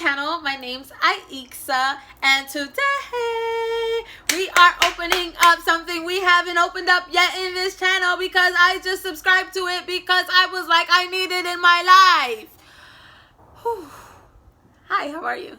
channel. My name's Ipsy, and today we are opening up something we haven't opened up yet in this channel because I just subscribed to it because I was like, I need it in my life. Whew. Hi, how are you?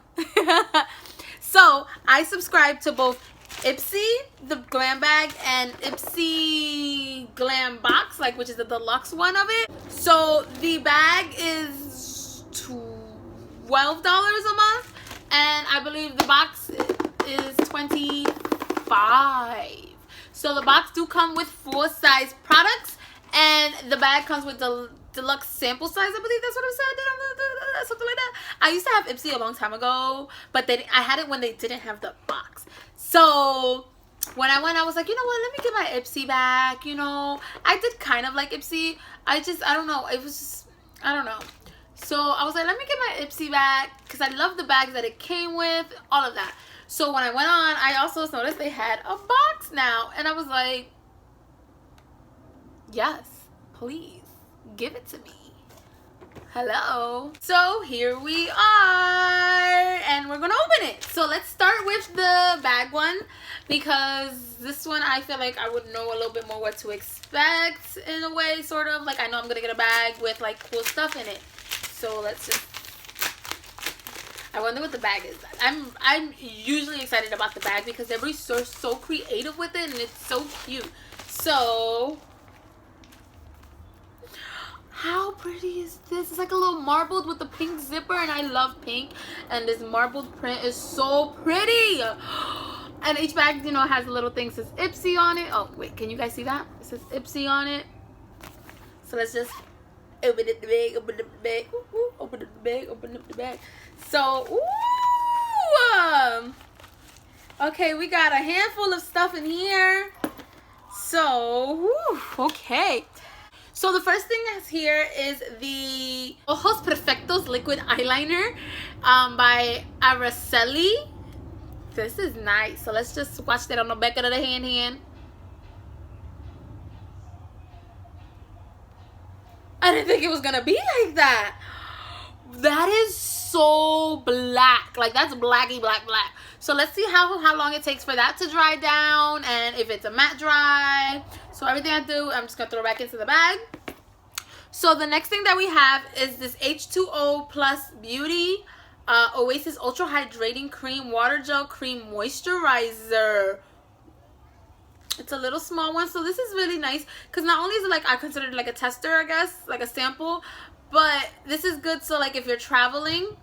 So I subscribe to both Ipsy, the glam bag, and Ipsy glam box, like, which is the deluxe one of it. So the bag is $12 a month, and I believe the box is $25. So the box do come with full-size products, and the bag comes with the deluxe sample size. I believe that's what it said, something like that. I used to have Ipsy a long time ago, but then I had it when they didn't have the box. So when I went, I was like, you know what, let me get my Ipsy back. You know, I did kind of like Ipsy. I don't know, it was just, I don't know. So I was like, let me get my Ipsy back because I love the bags that it came with, all of that. So when I went on, I also noticed they had a box now, and I was like, yes, please give it to me. Hello. So here we are, and we're gonna open it. So let's start with the bag one, because this one I feel like I would know a little bit more what to expect in a way, sort of. Like, I know I'm gonna get a bag with like cool stuff in it. So let's just, I wonder what the bag is. I'm usually excited about the bag because everybody's so creative with it, and it's so cute. So how pretty is this? It's like a little marbled with the pink zipper, and I love pink, and this marbled print is so pretty. And each bag, you know, has a little thing that says Ipsy on it. Oh wait, can you guys see that? It says Ipsy on it. So let's just open up the bag, open up the bag, open up the bag, open up the bag. So, okay, we got a handful of stuff in here. So, okay. So the first thing that's here is the Ojos Perfectos liquid eyeliner by Araceli. This is nice. So let's just watch that on the back of the hand. I didn't think it was gonna be like that. That is so black. Like, that's blacky black. So let's see how long it takes for that to dry down, and if it's a matte dry. So everything I do, I'm just gonna throw back into the bag. So the next thing that we have is this H2O Plus Beauty Oasis Ultra Hydrating Cream Water Gel Cream Moisturizer. It's a little small one, so this is really nice because not only is it, like, I consider it like a tester, I guess, like a sample, but this is good. So like if you're traveling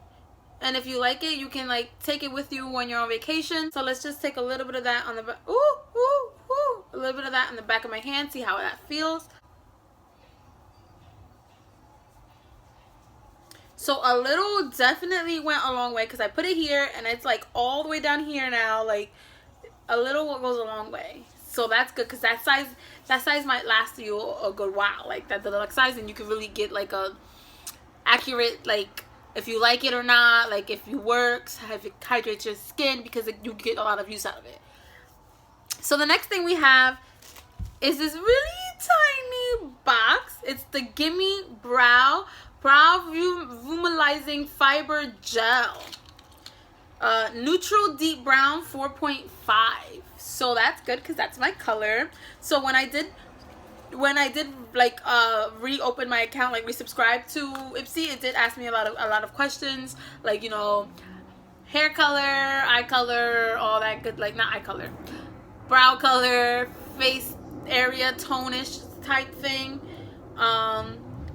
and if you like it, you can like take it with you when you're on vacation. So let's just take a little bit of that on the back. A little bit of that on the back of my hand, see how that feels. So a little definitely went a long way because I put it here and it's like all the way down here now. Like, a little goes a long way. So that's good because that size might last you a good while. Like, that deluxe size, and you can really get like a accurate, like, if you like it or not, like if it works, if it hydrates your skin, because you get a lot of use out of it. So the next thing we have is this really tiny box. It's the Gimme Brow Volumizing Fiber Gel. Neutral Deep Brown 4.5. So that's good because that's my color. So when I did like reopen my account, like resubscribe to Ipsy, it did ask me a lot of questions, like, you know, hair color, eye color, all that good, like, not eye color, brow color, face area tonish type thing.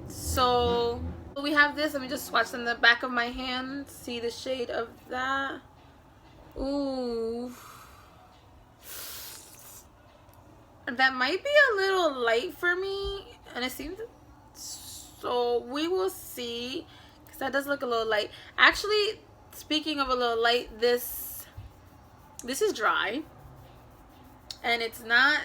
So we have this. Let me just swatch on the back of my hand, see the shade of that. Ooh, that might be a little light for me, and it seems, so we will see, because that does look a little light. Actually, speaking of a little light, this is dry and it's not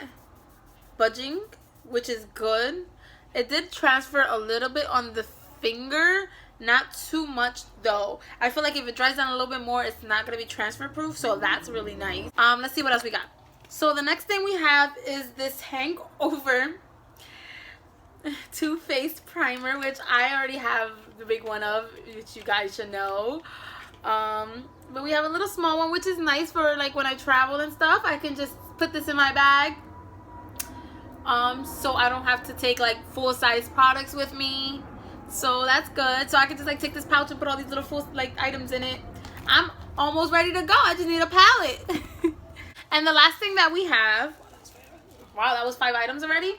budging, which is good. It did transfer a little bit on the finger, not too much though. I feel like if it dries down a little bit more, it's not going to be transfer proof, so that's really nice. Let's see what else we got. So the next thing we have is this Hangover Too Faced primer, which I already have the big one of, which you guys should know. But we have a little small one, which is nice for like when I travel and stuff. I can just put this in my bag. So I don't have to take like full-size products with me. So that's good. So I can just like take this pouch and put all these little full like items in it. I'm almost ready to go. I just need a palette. And the last thing that we have, wow, that was 5 items already,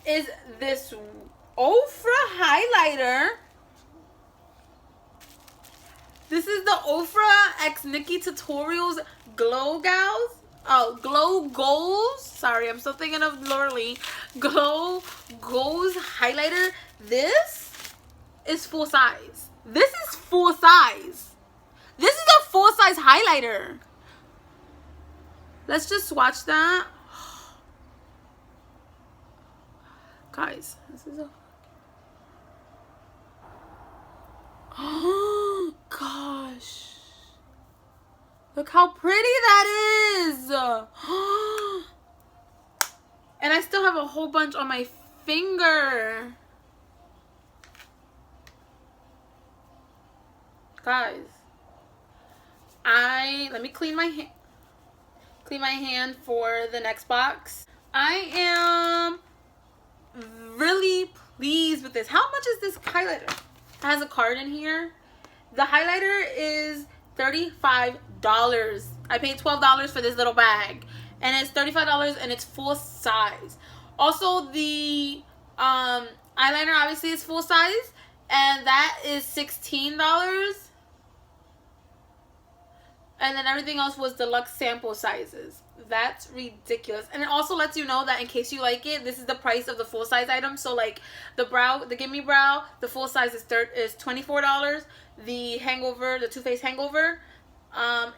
is this Ofra highlighter. This is the Ofra X Nikki Tutorials Glow Gals. Oh, Glow Goals. Sorry, I'm still thinking of Lorelei. Glow Goals highlighter. This is full size. This is full size. This is a full size highlighter. Let's just swatch that. Guys, this is a... Oh, gosh. Look how pretty that is. And I still have a whole bunch on my finger. Guys, let me clean my hand for the next box. I am really pleased with this. How much is this highlighter? It has a card in here. The highlighter is $35. I paid $12 for this little bag, and it's $35 and it's full size. Also, the eyeliner obviously is full size, and that is $16. And then everything else was deluxe sample sizes. That's ridiculous. And it also lets you know that in case you like it, this is the price of the full size item. So like the Gimme Brow, the full size is $24. The Too Faced Hangover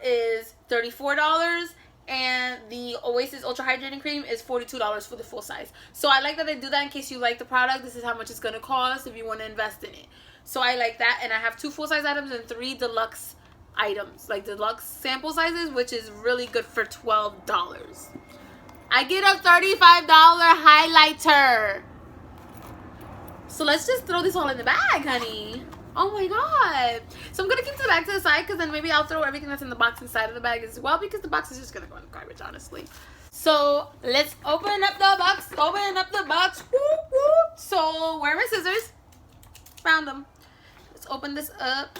is $34. And the Oasis Ultra Hydrating Cream is $42 for the full size. So I like that they do that in case you like the product. This is how much it's going to cost if you want to invest in it. So I like that. And I have 2 full size items and 3 deluxe items, like deluxe sample sizes, which is really good for $12. I get a $35 highlighter. So let's just throw this all in the bag, honey. Oh my god. So I'm gonna keep the bag to the side, because then maybe I'll throw everything that's in the box inside of the bag as well, because the box is just gonna go in the garbage, honestly. So let's open up the box. Open up the box. Whoop, whoop. So where are my scissors? Found them. Let's open this up.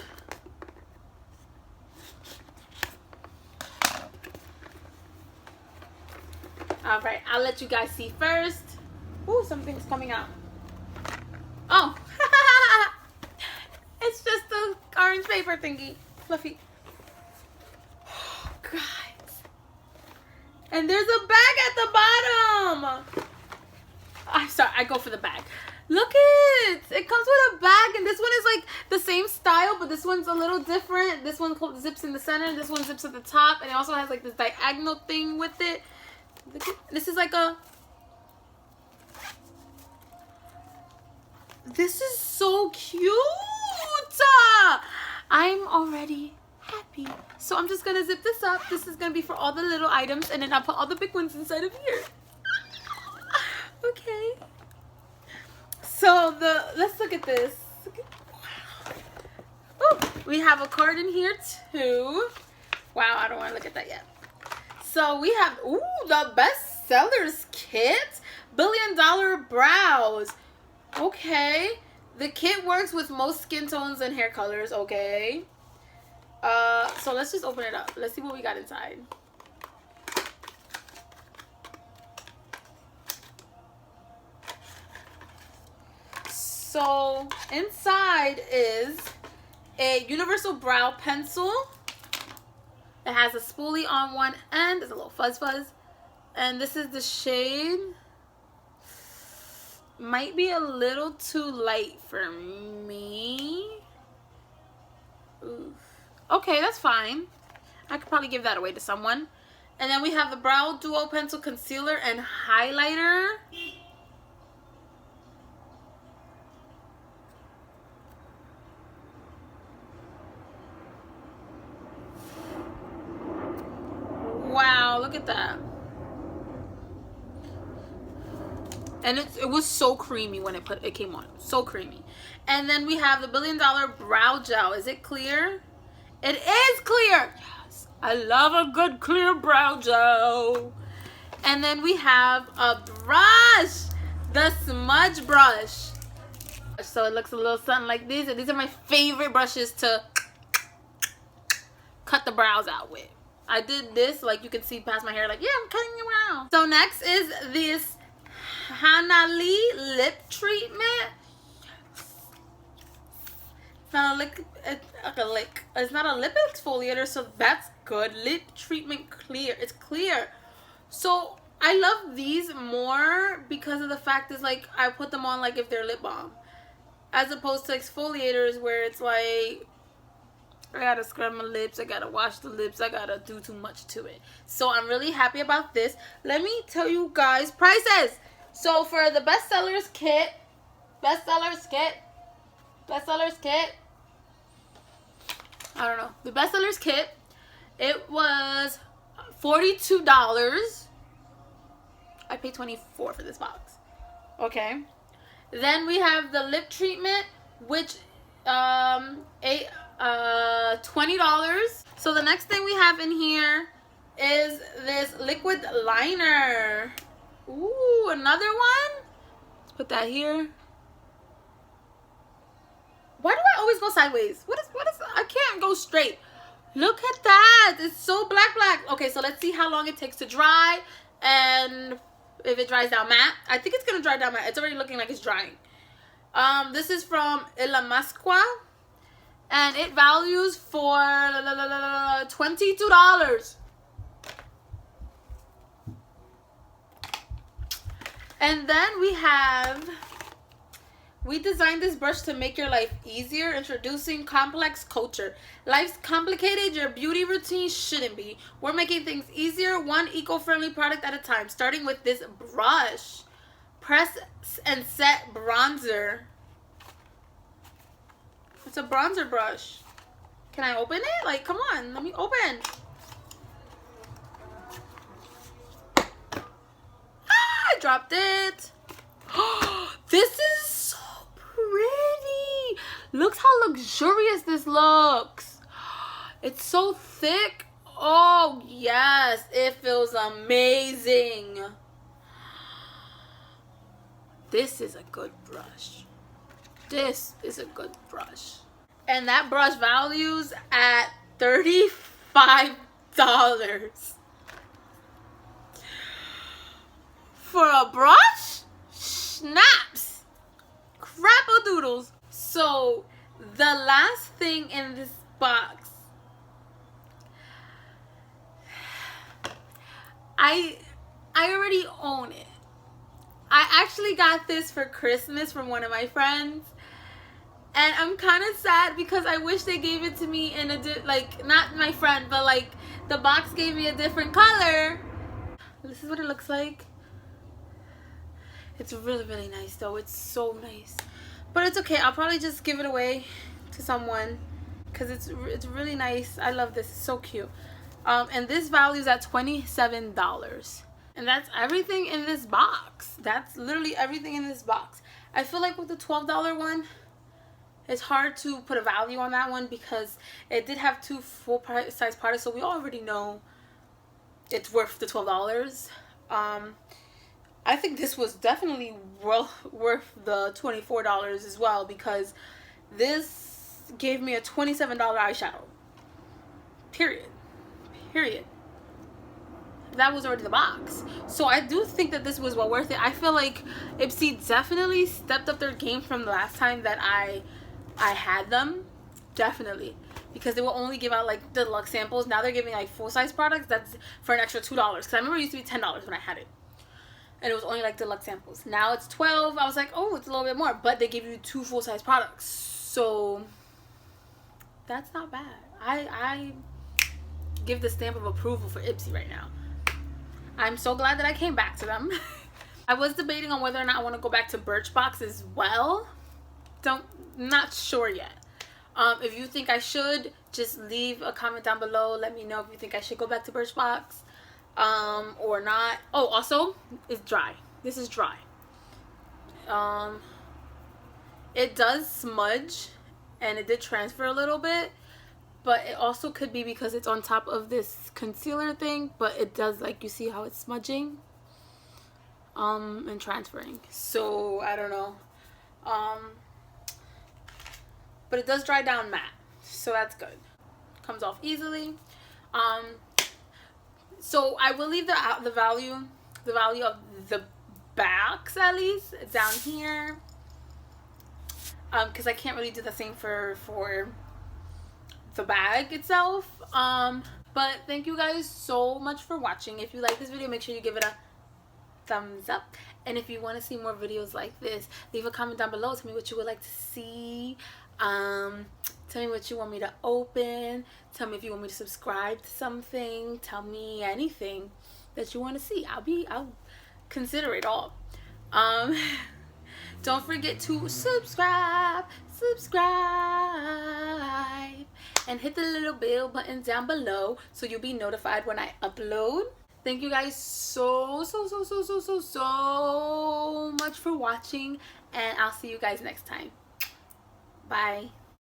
Alright, I'll let you guys see first. Ooh, something's coming out. Oh. It's just the orange paper thingy. Fluffy. Oh, guys. And there's a bag at the bottom. I'm sorry, I go for the bag. Look it. It comes with a bag, and this one is like the same style, but this one's a little different. This one zips in the center, this one zips at the top, and it also has like this diagonal thing with it. This is like a... This is so cute. I'm already happy. So I'm just gonna zip this up. This is gonna be for all the little items, and then I'll put all the big ones inside of here. Okay. So let's look at this. Wow. Oh, we have a card in here too. Wow, I don't want to look at that yet. So we have, ooh, the best sellers kit, $1 billion brows. Okay. The kit works with most skin tones and hair colors. Okay. So let's just open it up. Let's see what we got inside. So inside is a universal brow pencil. It has a spoolie on one end. There's a little fuzz. And this is the shade. Might be a little too light for me. Oof. Okay, that's fine. I could probably give that away to someone. And then we have the Brow Duo Pencil Concealer and Highlighter. Wow, look at that. And it was so creamy when it came on. So creamy. And then we have the $1 Billion Brow Gel. Is it clear? It is clear. Yes, I love a good clear brow gel. And then we have a brush, the smudge brush. So it looks a little something like this. And these are my favorite brushes to cut the brows out with. I did this, like you can see past my hair, like, yeah, I'm cutting your brows. So next is this Hanali lip treatment. It's not a lick, it's like a lick. It's not a lip exfoliator, so that's good. Lip treatment clear. It's clear. So I love these more because of the fact is like I put them on like if they're lip balm, as opposed to exfoliators where it's like I gotta scrub my lips, I gotta wash the lips, I gotta do too much to it. So I'm really happy about this. Let me tell you guys prices. So for the bestsellers kit, I don't know, the bestsellers kit, it was $42. I paid $24 for this box. Okay. Then we have the lip treatment, which $20. So the next thing we have in here is this liquid liner. Ooh, another one. Let's put that here. Why do I always go sideways? What is I can't go straight. Look at that. It's so black. Okay, so let's see how long it takes to dry and if it dries down matte. I think it's gonna dry down matte. It's already looking like it's drying. This is from Ilamasqua, and it values for $22. And then we designed this brush to make your life easier. Introducing Complex Culture. Life's complicated, your beauty routine shouldn't be. We're making things easier, one eco-friendly product at a time. Starting with this brush. Press and set bronzer. It's a bronzer brush. Can I open it? Like, come on, let me open. Ah, I dropped it. This is so pretty. Look how luxurious this looks. It's so thick. Oh, yes. It feels amazing. This is a good brush. This is a good brush. And that brush values at $35. For a brush? Snaps. Crap-a-doodles. So, the last thing in this box, I already own it. I actually got this for Christmas from one of my friends, and I'm kind of sad because I wish they gave it to me in a like, not my friend, but like the box gave me a different color. This is what it looks like. It's really nice though. It's so nice, but it's okay. I'll probably just give it away to someone because it's really nice. I love this. It's so cute. And this values at $27. And that's everything in this box. That's literally everything in this box. I feel like with the $12 one, it's hard to put a value on that one because it did have 2 full-size products, so we already know it's worth the $12. I think this was definitely worth the $24 as well because this gave me a $27 eyeshadow. Period. That was already the box. So I do think that this was well worth it. I feel like Ipsy definitely stepped up their game from the last time that I had them. Definitely. Because they will only give out like deluxe samples. Now they're giving like full-size products that's for an extra $2. Because I remember it used to be $10 when I had it. And it was only like deluxe samples. Now it's $12. I was like, oh, it's a little bit more. But they give you 2 full-size products. So that's not bad. I give the stamp of approval for Ipsy right now. I'm so glad that I came back to them. I was debating on whether or not I want to go back to Birchbox as well. Not sure yet. If you think I should, just leave a comment down below. Let me know if you think I should go back to Birchbox or not. Oh, also, it's dry. This is dry. It does smudge, and it did transfer a little bit, but it also could be because it's on top of this concealer thing, but it does, like, you see how it's smudging and transferring, so I don't know. But it does dry down matte, so that's good. Comes off easily. So I will leave the value of the backs at least down here, because I can't really do the same for the bag itself. But thank you guys so much for watching. If you like this video, make sure you give it a thumbs up, and if you want to see more videos like this, leave a comment down below. Tell me what you would like to see. Tell me what you want me to open. Tell me if you want me to subscribe to something. Tell me anything that you want to see. I'll consider it all. Don't forget to subscribe, and hit the little bell button down below so you'll be notified when I upload. Thank you guys so much for watching, and I'll see you guys next time. Bye.